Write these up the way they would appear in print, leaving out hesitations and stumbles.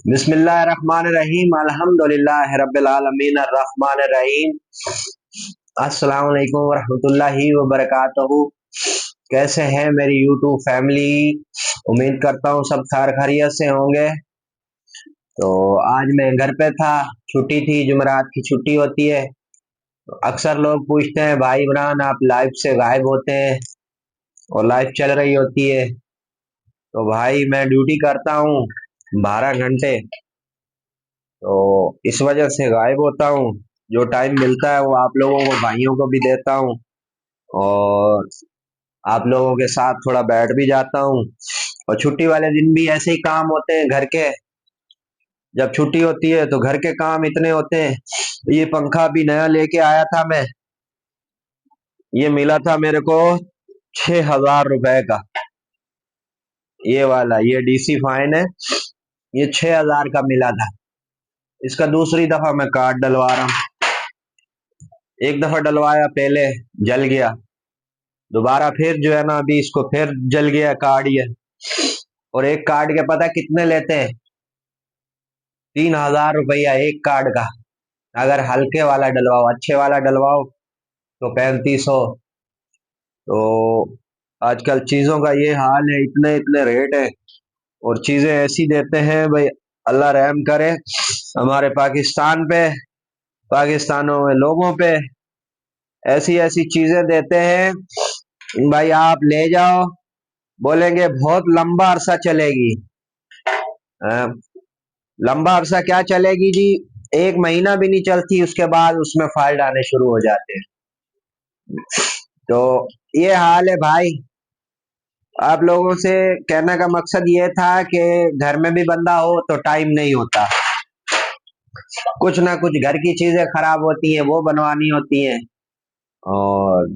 बिस्मिल्लाहिर्रहमानिर्रहीम अल्हम्दुलिल्लाहि रब्बिल आलमीन अर्रहमानिर्रहीम। अस्सलाम वालेकुम वरहमतुल्लाहि वबरकातुहू। कैसे हैं मेरी यूट्यूब फैमिली? उम्मीद करता हूँ सब खैर खैरियत से होंगे। तो आज मैं घर पे था, छुट्टी थी, जुमेरात की छुट्टी होती है। तो अक्सर लोग पूछते हैं भाई इमरान आप लाइव से गायब होते हैं और लाइव चल रही होती है। तो भाई मैं ड्यूटी करता हूँ 12 घंटे, तो इस वजह से गायब होता हूँ। जो टाइम मिलता है वो आप लोगों को भाइयों को भी देता हूँ और आप लोगों के साथ थोड़ा बैठ भी जाता हूँ। और छुट्टी वाले दिन भी ऐसे ही काम होते हैं घर के। जब छुट्टी होती है तो घर के काम इतने होते हैं। ये पंखा भी नया लेके आया था मैं, ये मिला था मेरे को 6,000 रुपए का। ये वाला ये डीसी फाइन है, ये 6,000 का मिला था। इसका दूसरी दफा मैं कार्ड डलवा रहा हूँ। एक दफा डलवाया पहले, जल गया। दोबारा फिर जो है ना अभी इसको फिर जल गया कार्ड ये। और एक कार्ड के पता कितने लेते हैं? 3,000 रुपया एक कार्ड का। अगर हल्के वाला डलवाओ, अच्छे वाला डलवाओ तो 3500। तो आजकल चीजों का ये हाल है, इतने इतने रेट है और चीजें ऐसी देते हैं भाई। अल्लाह रहम करे हमारे पाकिस्तान पे, पाकिस्तानों में लोगों पे। ऐसी ऐसी चीजें देते हैं भाई, आप ले जाओ, बोलेंगे बहुत लंबा अरसा चलेगी। लंबा अरसा क्या चलेगी जी? 1 महीना भी नहीं चलती, उसके बाद उसमें फाल्ट आने शुरू हो जाते हैं। तो ये हाल है भाई। आप लोगों से कहने का मकसद ये था कि घर में भी बंदा हो तो टाइम नहीं होता, कुछ ना कुछ घर की चीजें खराब होती हैं वो बनवानी होती हैं और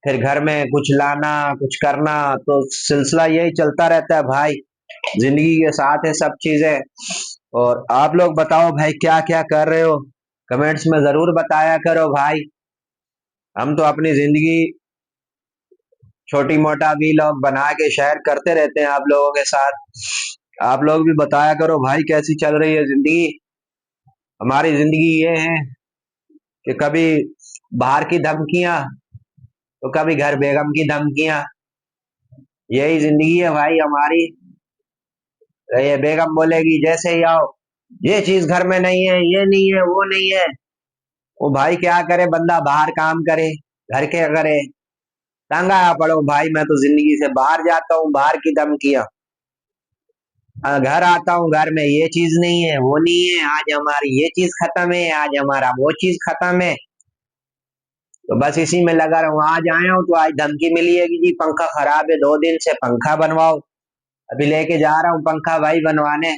फिर घर में कुछ लाना कुछ करना, तो सिलसिला यही चलता रहता है भाई। जिंदगी के साथ है सब चीजें। और आप लोग बताओ भाई क्या क्या कर रहे हो? कमेंट्स में जरूर बताया करो भाई। हम तो अपनी जिंदगी छोटी मोटा वीलॉग बना के शेयर करते रहते हैं आप लोगों के साथ। आप लोग भी बताया करो भाई कैसी चल रही है जिंदगी। हमारी जिंदगी ये है कि कभी बाहर की धमकियां तो कभी घर बेगम की धमकियां। यही जिंदगी है भाई हमारी। ये बेगम बोलेगी जैसे ही आओ, ये चीज घर में नहीं है, ये नहीं है, वो नहीं है। वो भाई क्या करे बंदा, बाहर काम करे, घर के करे, तंग आया पड़ो भाई। मैं तो जिंदगी से बाहर जाता हूँ, बाहर की धमकियां। घर आता हूँ, घर में ये चीज नहीं है, वो नहीं है, आज हमारी ये चीज खत्म है, आज हमारा वो चीज खत्म है। तो बस इसी में लगा रहूं। आज आया हूँ तो आज धमकी मिली है कि जी पंखा खराब है, 2 दिन से पंखा बनवाओ। अभी लेके जा रहा हूँ पंखा भाई बनवाने।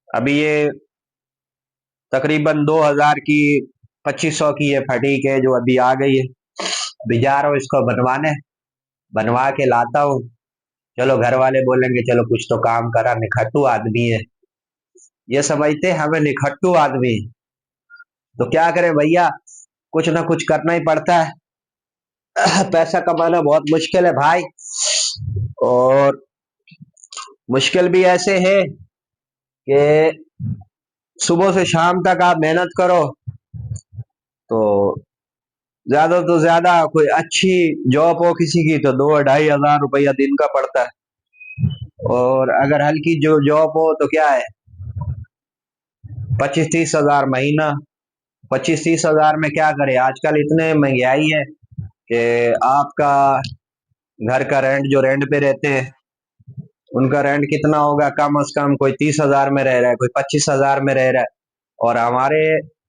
अभी ये तकरीबन 2,000 की, 2,500 की ये फटीक है जो अभी आ गई है। अभी जा रहा हूँ इसको बनवाने, बनवा के लाता हूँ। चलो घर वाले बोलेंगे चलो कुछ तो काम करा, निखट्टू आदमी है। ये समझते हमें निखट्टू आदमी। तो क्या करें भैया, कुछ ना कुछ करना ही पड़ता है। पैसा कमाना बहुत मुश्किल है भाई। और मुश्किल भी ऐसे है कि सुबह से शाम तक आप मेहनत करो तो ज्यादा तो ज्यादा कोई अच्छी जॉब हो किसी की तो 2-2,500 रुपया दिन का पड़ता है। और अगर हल्की जो जॉब हो तो क्या है, 25-30 हजार महीना। 25-30 हजार में क्या करे? आजकल इतने महंगाई है कि आपका घर का रेंट, जो रेंट पे रहते हैं उनका रेंट कितना होगा? कम से कम कोई 30 हजार में रह रहा है, कोई 25 हजार में रह रहा है। और हमारे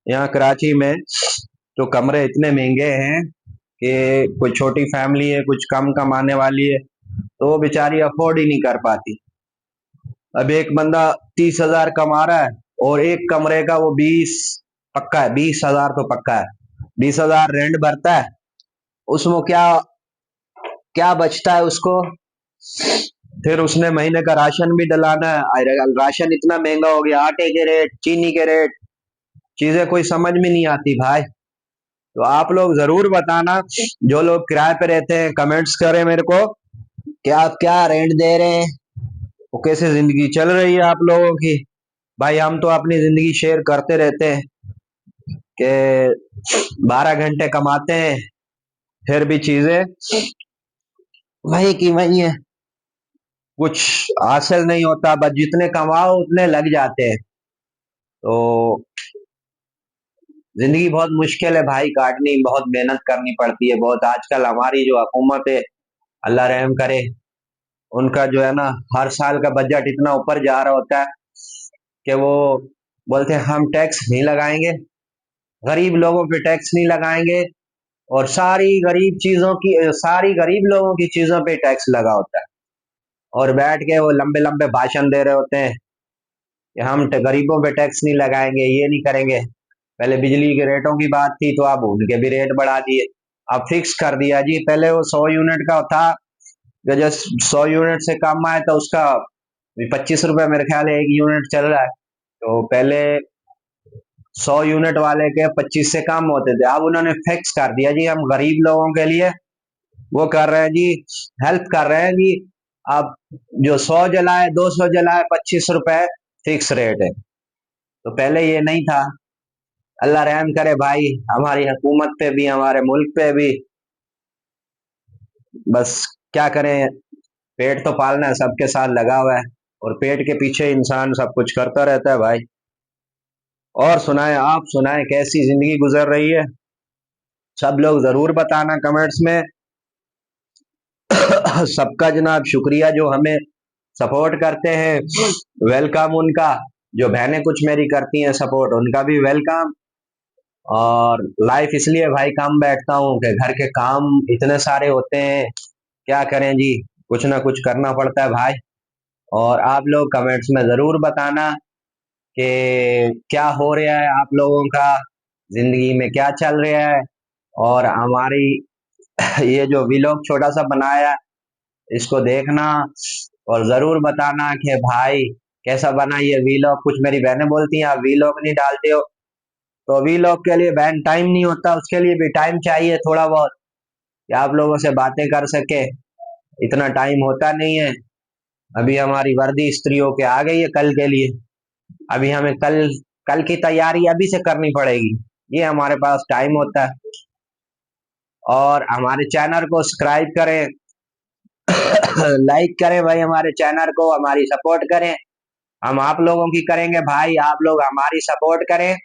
यहाँ कराची में तो कमरे इतने महंगे हैं कि कोई छोटी फैमिली है, कुछ कम कमाने वाली है, तो वो बेचारी अफोर्ड ही नहीं कर पाती। अब एक बंदा 30 हजार कमा रहा है और एक कमरे का वो 20, पक्का है 20 हजार तो पक्का है, 20 हजार रेंट भरता है। उसमें क्या क्या बचता है उसको? फिर उसने महीने का राशन भी डलाना है। राशन इतना महंगा हो गया, आटे के रेट, चीनी के रेट, चीजें कोई समझ में नहीं आती भाई। तो आप लोग जरूर बताना, जो लोग किराए पे रहते हैं कमेंट्स करें मेरे को कि आप क्या रेंट दे रहे हैं वो कैसे जिंदगी चल रही है आप लोगों की? भाई हम तो अपनी जिंदगी शेयर करते रहते हैं कि 12 घंटे कमाते हैं, फिर भी चीजें वही की वही है, कुछ हासिल नहीं होता, बस जितने कमाओ उतने लग जाते हैं। तो जिंदगी बहुत मुश्किल है भाई, काटनी बहुत मेहनत करनी पड़ती है बहुत। आजकल हमारी जो हुकूमत है, अल्लाह रहम करे, उनका जो है ना हर साल का बजट इतना ऊपर जा रहा होता है कि वो बोलते हैं हम टैक्स नहीं लगाएंगे, गरीब लोगों पे टैक्स नहीं लगाएंगे, और सारी गरीब लोगों की चीजों पे टैक्स लगा होता है। और बैठ के वो लंबे लंबे भाषण दे रहे होते हैं कि हम गरीबों पे टैक्स नहीं लगाएंगे, ये नहीं करेंगे। पहले बिजली के रेटों की बात थी तो अब उनके भी रेट बढ़ा दिए, अब फिक्स कर दिया जी। पहले वो 100 यूनिट का था, जब 100 यूनिट से कम आए तो उसका 25 रुपए मेरे ख्याल है 1 यूनिट चल रहा है। तो पहले 100 यूनिट वाले के 25 से कम होते थे, अब उन्होंने फिक्स कर दिया जी, हम गरीब लोगों के लिए वो कर रहे हैं जी, हेल्प कर रहे हैं जी। अब जो 100 जलाए 200 जलाए 25 रुपए फिक्स रेट है। तो पहले ये नहीं था। अल्लाह रहम करे भाई हमारी हुकूमत पे भी, हमारे मुल्क पे भी। बस क्या करें, पेट तो पालना है, सबके साथ लगा हुआ है, और पेट के पीछे इंसान सब कुछ करता रहता है भाई। और सुनाए, आप सुनाए कैसी जिंदगी गुजर रही है? सब लोग जरूर बताना कमेंट्स में। सबका जनाब शुक्रिया जो हमें सपोर्ट करते हैं, वेलकम उनका। जो बहनें कुछ मेरी करती हैं सपोर्ट, उनका भी वेलकम। और लाइफ इसलिए भाई कम बैठता हूँ कि घर के काम इतने सारे होते हैं, क्या करें जी, कुछ ना कुछ करना पड़ता है भाई। और आप लोग कमेंट्स में जरूर बताना कि क्या हो रहा है आप लोगों का, जिंदगी में क्या चल रहा है। और हमारी ये जो वीलॉग छोटा सा बनाया है, इसको देखना और जरूर बताना कि भाई कैसा बना ये वीलॉग। कुछ मेरी बहनें बोलती हैं आप वीलॉग नहीं डालते हो, तो वीलॉग के लिए बहन टाइम नहीं होता, उसके लिए भी टाइम चाहिए थोड़ा बहुत, कि आप लोगों से बातें कर सके, इतना टाइम होता नहीं है। अभी हमारी वर्दी इस्त्री होके आ गई है कल के लिए, अभी हमें कल कल की तैयारी अभी से करनी पड़ेगी, ये हमारे पास टाइम होता है। और हमारे चैनल को सब्सक्राइब करें, लाइक करें भाई, हमारे चैनल को हमारी सपोर्ट करें। हम आप लोगों की करेंगे भाई, आप लोग हमारी सपोर्ट करें।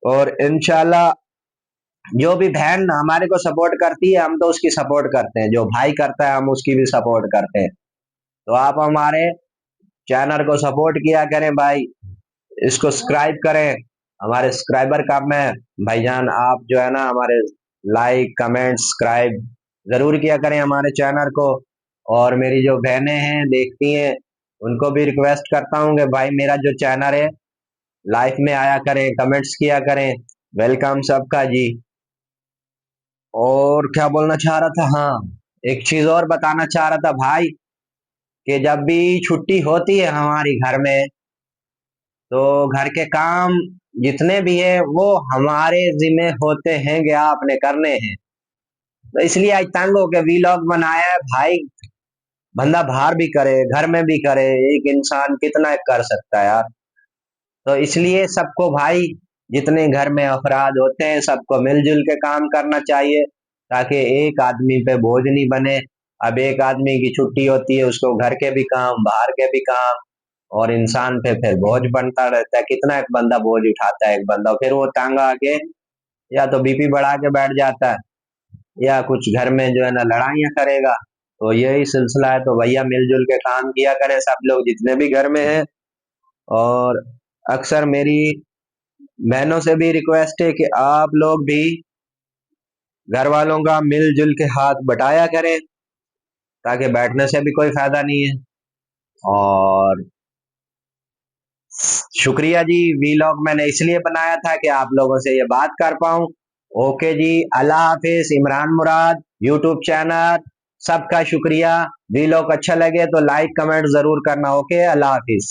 और इंशाल्लाह जो भी बहन हमारे को सपोर्ट करती है हम तो उसकी सपोर्ट करते हैं, जो भाई करता है हम उसकी भी सपोर्ट करते हैं। तो आप हमारे चैनल को सपोर्ट किया करें भाई, इसको सब्सक्राइब करें। हमारे सब्सक्राइबर कम है भाईजान, आप जो है ना हमारे लाइक कमेंट सब्सक्राइब जरूर किया करें हमारे चैनल को। और मेरी जो बहनें हैं देखती हैं, उनको भी रिक्वेस्ट करता हूँ कि भाई मेरा जो चैनल है लाइव में आया करें, कमेंट्स किया करें। वेलकम सबका जी। और क्या बोलना चाह रहा था, हाँ एक चीज और बताना चाह रहा था भाई, कि जब भी छुट्टी होती है हमारी घर में, तो घर के काम जितने भी है वो हमारे जिम्मे होते हैं कि आपने करने हैं। तो इसलिए आज तंग होके वीलॉग बनाया है भाई। बंदा बाहर भी करे घर में भी करे, एक इंसान कितना कर सकता है यार। तो इसलिए सबको भाई, जितने घर में अफराद होते हैं सबको मिलजुल के काम करना चाहिए, ताकि एक आदमी पे बोझ नहीं बने। अब एक आदमी की छुट्टी होती है, उसको घर के भी काम बाहर के भी काम, और इंसान पे फिर बोझ बनता रहता है। कितना एक बंदा बोझ उठाता है, एक बंदा फिर वो तंग आके या तो बीपी बढ़ा के बैठ जाता है, या कुछ घर में जो है ना लड़ाइयाँ करेगा। तो यही सिलसिला है, तो भैया मिलजुल के काम किया करें सब लोग जितने भी घर में हैं। और अक्सर मेरी बहनों से भी रिक्वेस्ट है कि आप लोग भी घर वालों का मिलजुल के हाथ बटाया करें, ताकि बैठने से भी कोई फायदा नहीं है। और शुक्रिया जी, वीलॉग मैंने इसलिए बनाया था कि आप लोगों से ये बात कर पाऊं। ओके जी, अल्लाह हाफिज। इमरान मुराद यूट्यूब चैनल, सबका शुक्रिया। वीलॉग अच्छा लगे तो लाइक कमेंट जरूर करना। ओके, अल्लाह हाफिज।